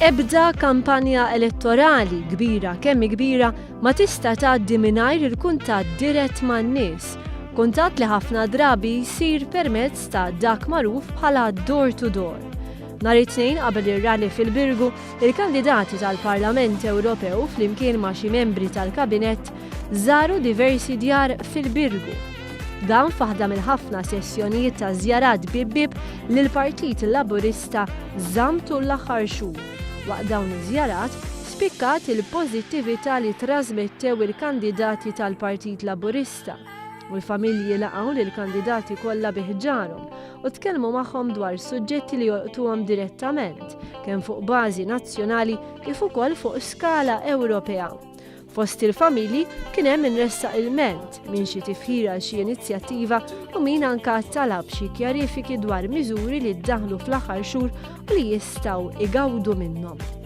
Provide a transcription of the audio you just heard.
Ebda kampanja elettorali kbira kemm kbira ma tista' tgħaddi mingħajr il-kuntatt dirett man-nies. Kuntatt li ħafna drabi jsir permezz ta' dak magħruf bħala door to door. Nhar it-tnejn qabel ir-rally fil-Birgu, il-kandidati tal-Parlament Ewropew flimkien ma' xi membri tal-Kabinett żaru diversi djar fil-Birgu. Dan f'waħda mill-ħafna sessjonijiet ta' żjarat bib-bib li l-Partit Laburista żamm tul l-aħħar xhur. Waqt dawn iż-żjarat spikkat il-pożittività li trasmettew il-kandidati tal-Partit Laburista u l-familji laqgħu lill-kandidati kollha biħġarhom u tkellmu magħhom dwar suġġetti li jolqtuhom direttament kemm fuq bażi nazzjonali kif ukoll fuq skala Ewropea. Fost il-familji kien hemm inressaq ilment minn xi tifħira xi inizjattiva u min anke talab xi kjarifiki dwar miżuri li ddaħlu fl-aħħar xhur u li jistgħu igawdu minnhom.